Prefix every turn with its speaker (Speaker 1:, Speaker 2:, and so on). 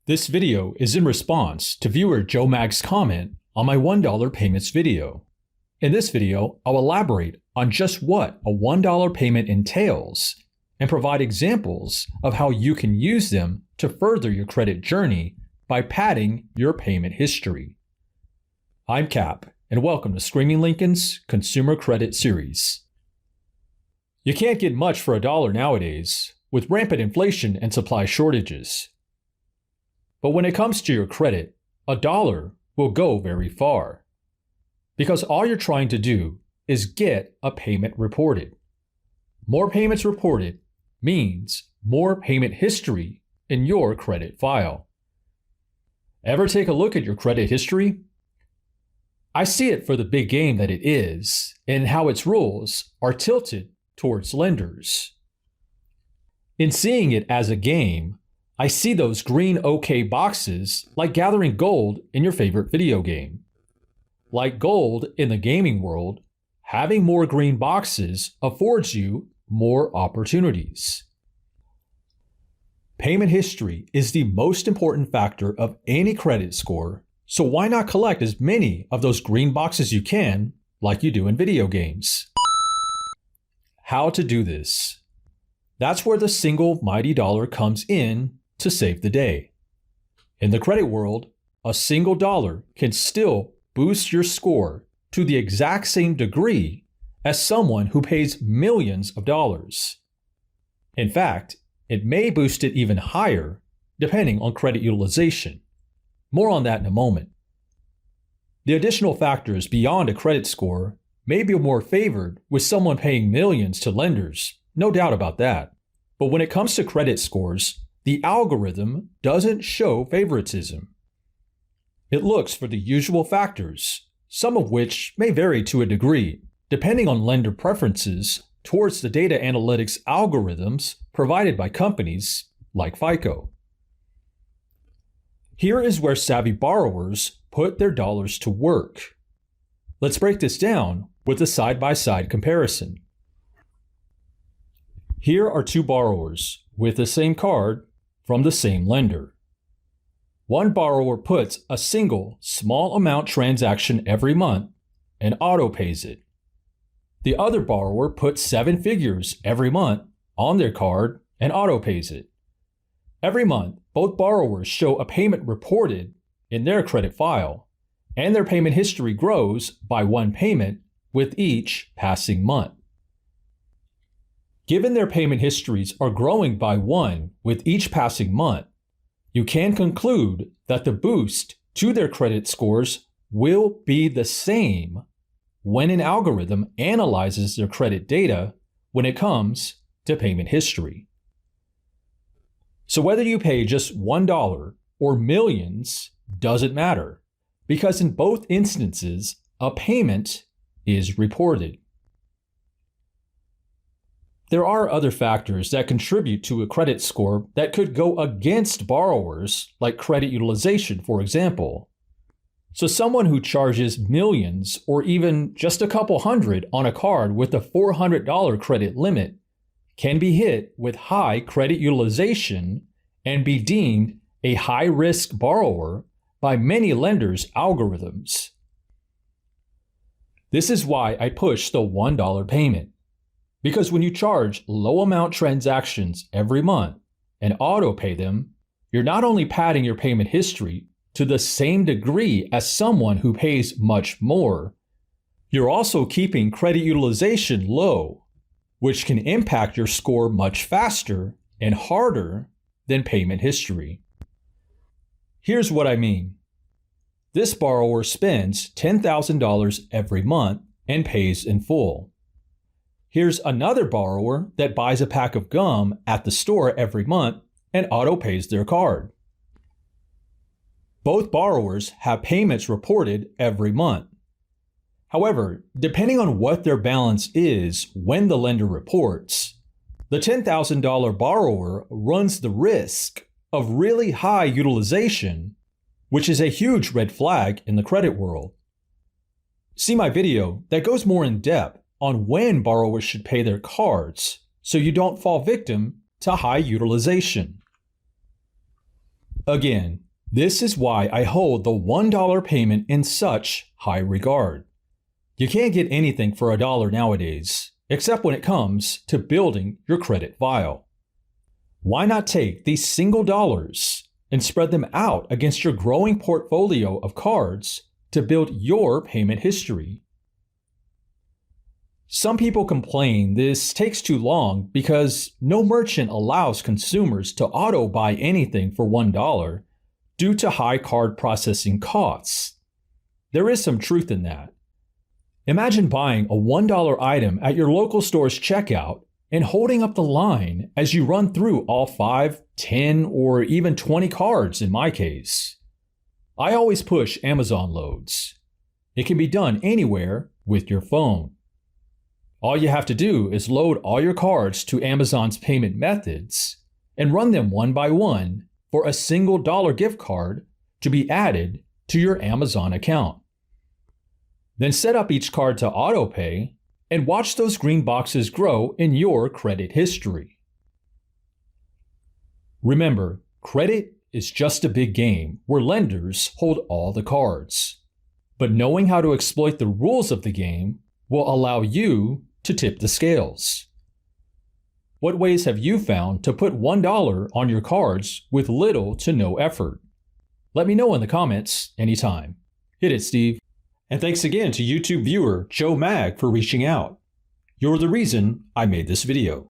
Speaker 1: This video is in response to viewer Joe Mag's comment on my $1 payments video. In this video, I'll elaborate on just what a $1 payment entails and provide examples of how you can use them to further your credit journey by padding your payment history. I'm Cap, and welcome to Screaming Lincoln's Consumer Credit Series. You can't get much for $1 nowadays, with rampant inflation and supply shortages. But when it comes to your credit, $1 will go very far. Because all you're trying to do is get a payment reported. More payments reported means more payment history in your credit file. Ever take a look at your credit history? I see it for the big game that it is and how its rules are tilted towards lenders. In seeing it as a game, I see those green OK boxes like gathering gold in your favorite video game. Like gold in the gaming world, having more green boxes affords you more opportunities. Payment history is the most important factor of any credit score, so why not collect as many of those green boxes you can, like you do in video games? How to do this? That's where the single mighty dollar comes in to save the day. In the credit world, a single dollar can still boost your score to the exact same degree as someone who pays millions of dollars. In fact, it may boost it even higher depending on credit utilization. More on that in a moment. The additional factors beyond a credit score may be more favored with someone paying millions to lenders, no doubt about that. But when it comes to credit scores, the algorithm doesn't show favoritism. It looks for the usual factors, some of which may vary to a degree, depending on lender preferences towards the data analytics algorithms provided by companies like FICO. Here is where savvy borrowers put their dollars to work. Let's break this down with a side-by-side comparison. Here are two borrowers with the same card from the same lender. One borrower puts a single small amount transaction every month and auto pays it. The other borrower puts 7 figures every month on their card and auto pays it. Every month, both borrowers show a payment reported in their credit file, and their payment history grows by one payment with each passing month. Given their payment histories are growing by one with each passing month, you can conclude that the boost to their credit scores will be the same when an algorithm analyzes their credit data when it comes to payment history. So whether you pay just $1 or millions doesn't matter, because in both instances, a payment is reported. There are other factors that contribute to a credit score that could go against borrowers, like credit utilization, for example. So someone who charges millions or even just a couple hundred on a card with a $400 credit limit can be hit with high credit utilization and be deemed a high-risk borrower by many lenders' algorithms. This is why I push the $1 payment. Because when you charge low-amount transactions every month and auto-pay them, you're not only padding your payment history to the same degree as someone who pays much more, you're also keeping credit utilization low, which can impact your score much faster and harder than payment history. Here's what I mean. This borrower spends $10,000 every month and pays in full. Here's another borrower that buys a pack of gum at the store every month and auto-pays their card. Both borrowers have payments reported every month. However, depending on what their balance is when the lender reports, the $10,000 borrower runs the risk of really high utilization, which is a huge red flag in the credit world. See my video that goes more in depth on when borrowers should pay their cards so you don't fall victim to high utilization. Again, this is why I hold the $1 payment in such high regard. You can't get anything for $1 nowadays, except when it comes to building your credit file. Why not take these single dollars and spread them out against your growing portfolio of cards to build your payment history? Some people complain this takes too long because no merchant allows consumers to auto-buy anything for $1 due to high card processing costs. There is some truth in that. Imagine buying a $1 item at your local store's checkout and holding up the line as you run through all 5, 10, or even 20 cards in my case. I always push Amazon loads. It can be done anywhere with your phone. All you have to do is load all your cards to Amazon's payment methods and run them one by one for a single dollar gift card to be added to your Amazon account. Then set up each card to autopay and watch those green boxes grow in your credit history. Remember, credit is just a big game where lenders hold all the cards. But knowing how to exploit the rules of the game will allow you to tip the scales. What ways have you found to put $1 on your cards with little to no effort? Let me know in the comments anytime. Hit it, Steve. And thanks again to YouTube viewer Joe Mag for reaching out. You're the reason I made this video.